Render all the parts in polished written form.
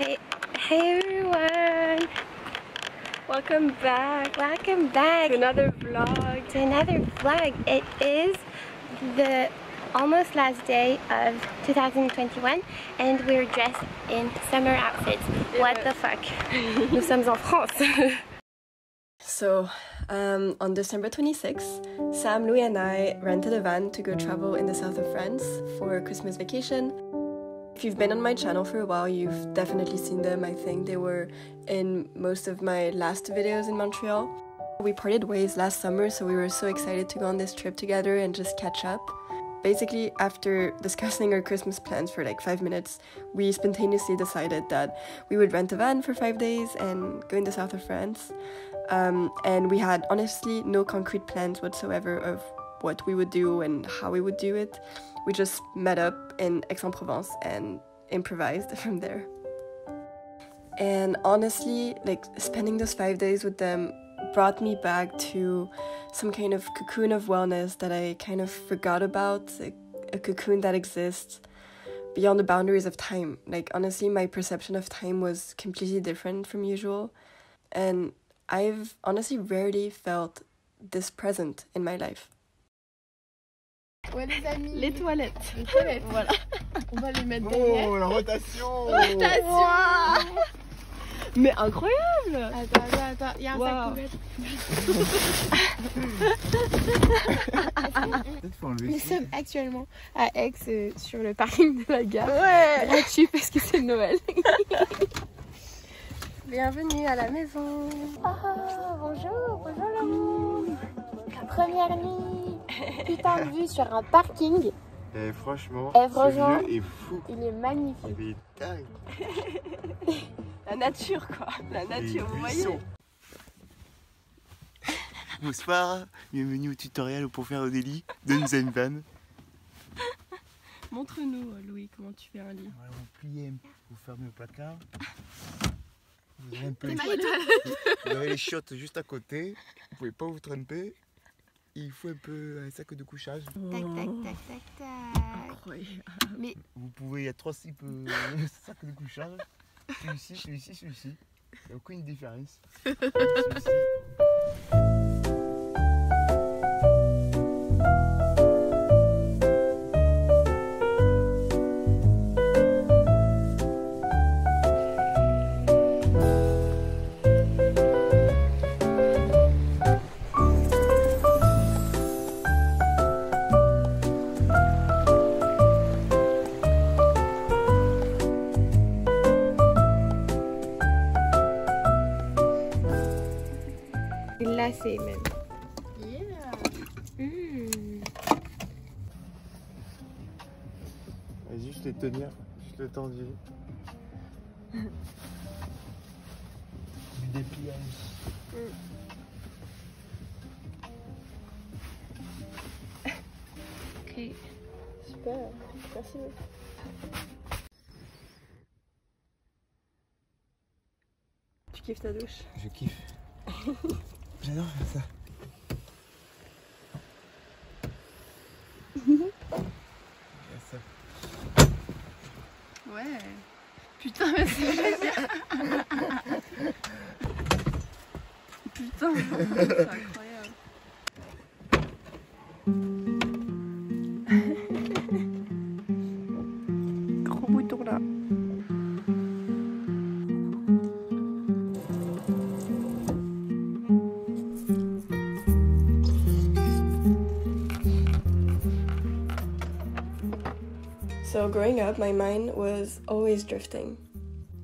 Hey everyone! Welcome back to another vlog. It is the almost last day of 2021 and we're dressed in summer outfits. What the fuck? Nous sommes en France. So, on December 26th, Sam, Louis and I rented a van to go travel in the south of France for a Christmas vacation. If you've been on my channel for a while, you've definitely seen them. I think they were in most of my last videos in Montreal. We parted ways last summer, so we were so excited to go on this trip together and just catch up. Basically, after discussing our Christmas plans for like 5 minutes, we spontaneously decided that we would rent a van for 5 days and go in the south of France. And we had honestly no concrete plans whatsoever of what we would do and how we would do it. We just met up in Aix-en-Provence and improvised from there. And honestly, like spending those 5 days with them brought me back to some kind of cocoon of wellness that I kind of forgot about, like a cocoon that exists beyond the boundaries of time. Like honestly, my perception of time was completely different from usual. And I've honestly rarely felt this present in my life. Ouais les amis, Les toilettes. Voilà. On va les mettre derrière. Oh la rotation. Rotation. Mais incroyable. Attends, il y a un sac poubelle. Nous sommes actuellement à Aix sur le parking de la gare. Ouais. Gratuit parce que c'est Noël. Bienvenue à la maison. Bonjour la nuit. Première nuit. Putain de vue sur un parking. Et franchement, ce lieu est fou. Il est magnifique. Il est dingue. La nature quoi, la nature, vous voyez. Bonsoir, bienvenue au tutoriel pour faire un lit de une vanne. Montre-nous Louis comment tu fais un lit. Voilà, vous pliez, vous fermez le placard. Vous avez un peu vous avez les chiottes juste à côté, vous pouvez pas vous tromper. Il faut un peu un sac de couchage. Tac. Incroyable. Mais vous pouvez, il y a 3 types de sacs de couchage. Celui-ci. Il n'y a aucune différence. Celui-ci. glacé même. Vas-y, je vais tenir, juste le temps du dépliage. Ok, super, merci. Tu kiffes ta douche? Je kiffe. J'adore faire ça. Ouais. Putain, mais c'est génial. Putain, c'est incroyable. Gros bouton là. So growing up, my mind was always drifting.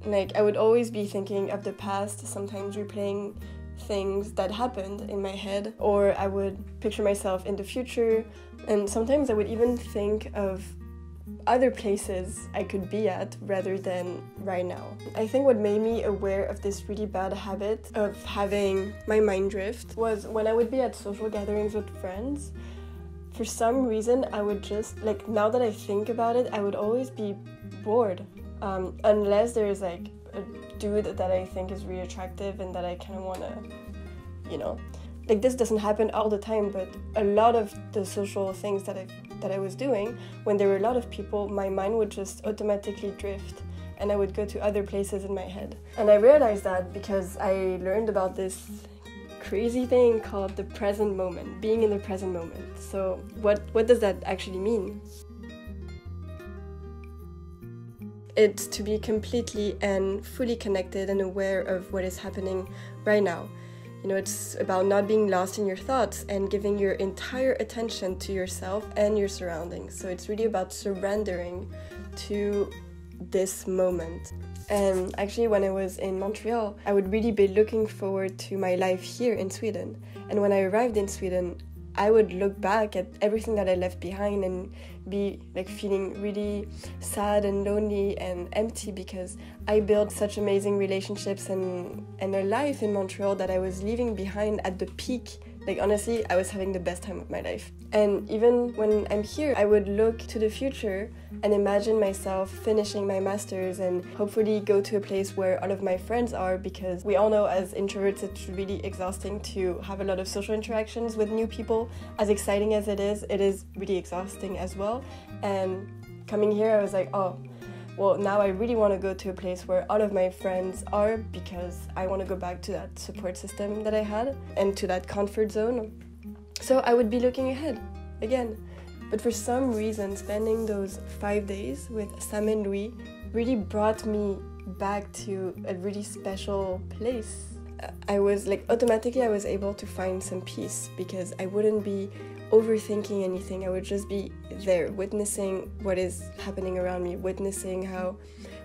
Like, I would always be thinking of the past, sometimes replaying things that happened in my head, or I would picture myself in the future, and sometimes I would even think of other places I could be at rather than right now. I think what made me aware of this really bad habit of having my mind drift was when I would be at social gatherings with friends. For some reason, I would just, like, now that I think about it, I would always be bored. Unless there's, like, a dude that I think is really attractive and that I kind of want to, you know. Like, this doesn't happen all the time, but a lot of the social things that I was doing, when there were a lot of people, my mind would just automatically drift. and I would go to other places in my head. And I realized that because I learned about this crazy thing called the present moment, being in the present moment. So what does that actually mean? It's to be completely and fully connected and aware of what is happening right now. You know, it's about not being lost in your thoughts and giving your entire attention to yourself and your surroundings. So it's really about surrendering to this moment. And actually, when I was in Montreal, I would really be looking forward to my life here in Sweden. And when I arrived in Sweden, I would look back at everything that I left behind and be like feeling really sad and lonely and empty, because I built such amazing relationships and a life in Montreal that I was leaving behind at the peak. Like honestly, I was having the best time of my life. And even when I'm here, I would look to the future and imagine myself finishing my master's and hopefully go to a place where all of my friends are, because we all know as introverts it's really exhausting to have a lot of social interactions with new people. As exciting as it is really exhausting as well. And coming here, I was like, oh, well, now I really want to go to a place where all of my friends are, because I want to go back to that support system that I had and to that comfort zone. So I would be looking ahead again. But for some reason, spending those 5 days with Sam and Louis really brought me back to a really special place. I was like, automatically I was able to find some peace, because I wouldn't be overthinking anything. I would just be there, witnessing what is happening around me, witnessing how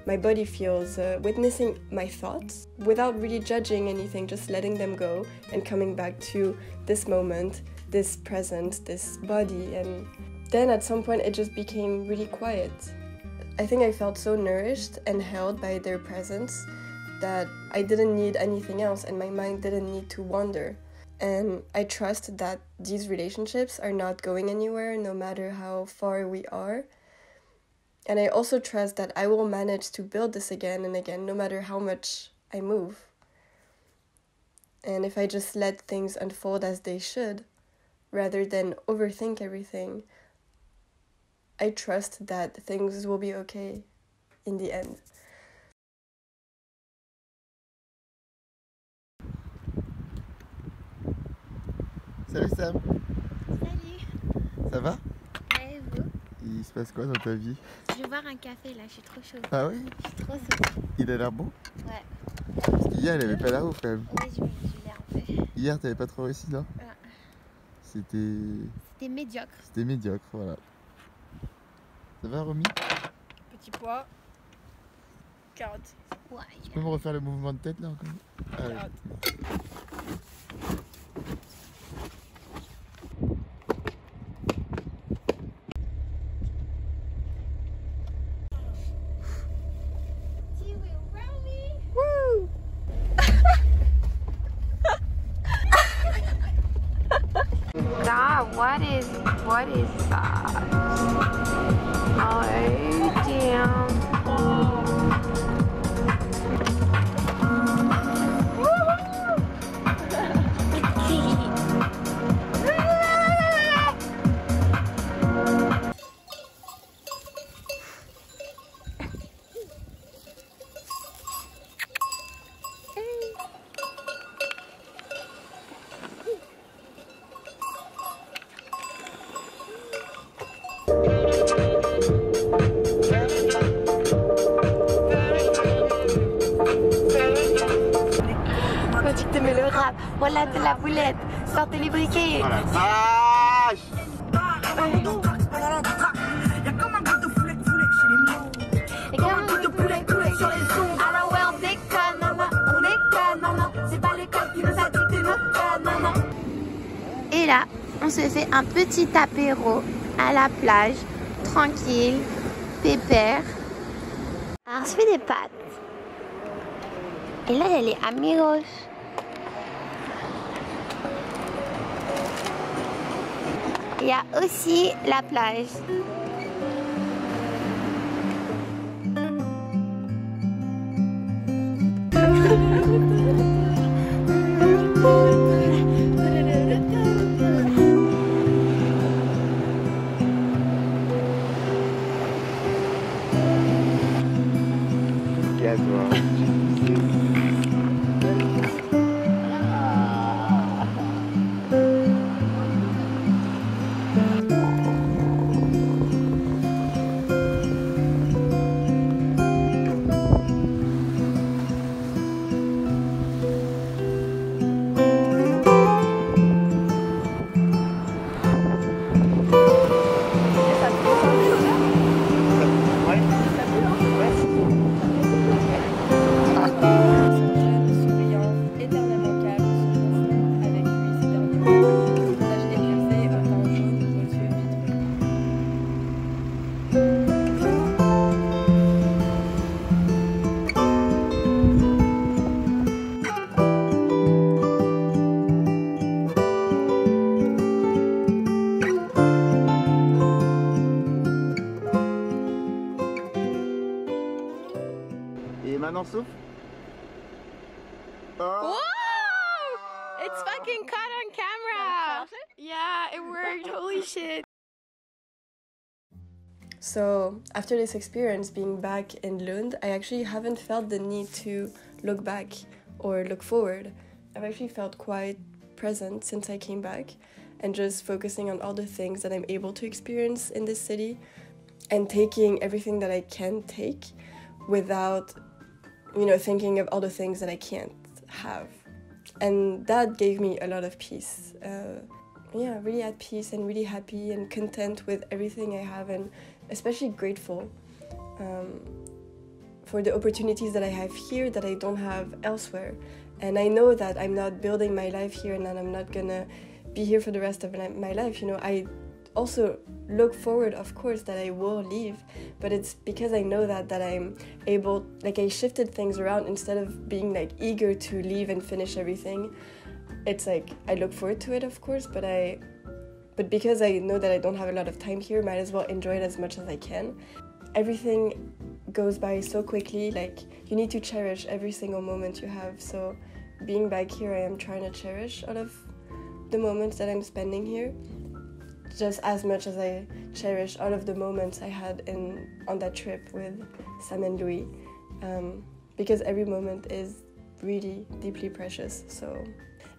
my body feels, witnessing my thoughts without really judging anything, just letting them go and coming back to this moment, this present, this body. And then at some point it just became really quiet. I think I felt so nourished and held by their presence that I didn't need anything else, and my mind didn't need to wander. And I trust that these relationships are not going anywhere, no matter how far we are. And I also trust that I will manage to build this again and again, no matter how much I move. And if I just let things unfold as they should, rather than overthink everything, I trust that things will be okay in the end. Salut Sam. Salut. Ça va? Ouais, et vous? Il se passe quoi dans ta vie? Je vais boire un café là, je suis trop chaude. Ah oui? Je suis trop chaude. Il a l'air bon? Ouais. Parce qu'hier il avait pas l'air ouf quand même. Oui, je l'ai un peu. Hier t'avais pas trop réussi, non? Ouais. C'était médiocre. C'était médiocre, voilà. Ça va Romy? Petit pois, carotte. Ouais. Tu peux me refaire le mouvement de tête là encore? Allez. God, what is that? Oh, damn. Voilà de la boulette, sortez les briquets. Oh la vache! Et comme un bout de poulet coulé sur les ondes. Alors ouais, on déconne, non, c'est pas l'école qui nous a dit que non. Et là, on se fait un petit apéro à la plage, tranquille, pépère. Alors, je fais des pâtes. Et là, il y a les amigos. Il y a aussi la plage. Et maintenant souffle. Oh. Whoa! It's fucking caught on camera! Yeah, it worked. Holy shit. So, after this experience being back in Lund, I actually haven't felt the need to look back or look forward. I've actually felt quite present since I came back and just focusing on all the things that I'm able to experience in this city and taking everything that I can take without, you know, thinking of all the things that I can't have. And that gave me a lot of peace. Yeah, really at peace and really happy and content with everything I have, and especially grateful for the opportunities that I have here that I don't have elsewhere. And I know that I'm not building my life here and that I'm not gonna be here for the rest of my life. You know, I also look forward, of course, that I will leave, but it's because I know that I'm able, like, I shifted things around. Instead of being like eager to leave and finish everything, it's like I look forward to it, of course, but because I know that I don't have a lot of time here, might as well enjoy it as much as I can. Everything goes by so quickly, like you need to cherish every single moment you have. So being back here, I am trying to cherish all of the moments that I'm spending here, just as much as I cherish all of the moments I had on that trip with Sam and Louis, because every moment is really deeply precious. So,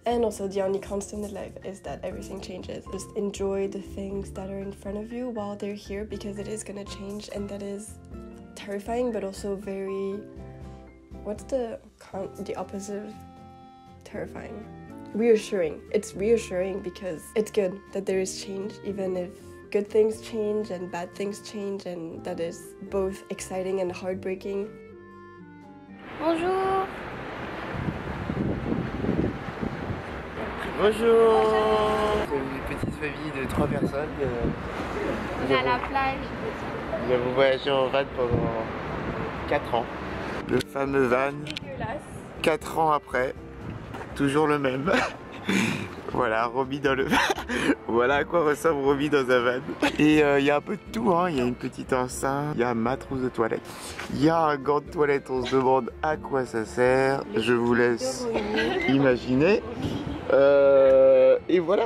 and also the only constant in life is that everything changes. Just enjoy the things that are in front of you while they're here, because it is gonna change, and that is terrifying, but also very, what's the opposite of terrifying? Reassuring. It's reassuring because it's good that there is change, even if good things change and bad things change, and that is both exciting and heartbreaking. Bonjour. Bonjour. C'est une petite famille de 3 personnes. On est à la plage. Nous avons voyagé en van pendant 4 ans. Le fameux van, 4 ans après, toujours le même. Voilà, Romy dans le van. Voilà à quoi ressemble Romy dans un van. Et il y a un peu de tout, hein. Il y a une petite enceinte, il y a ma trousse de toilette, il y a un gant de toilette, on se demande à quoi ça sert. Je vous laisse imaginer. Et voilà,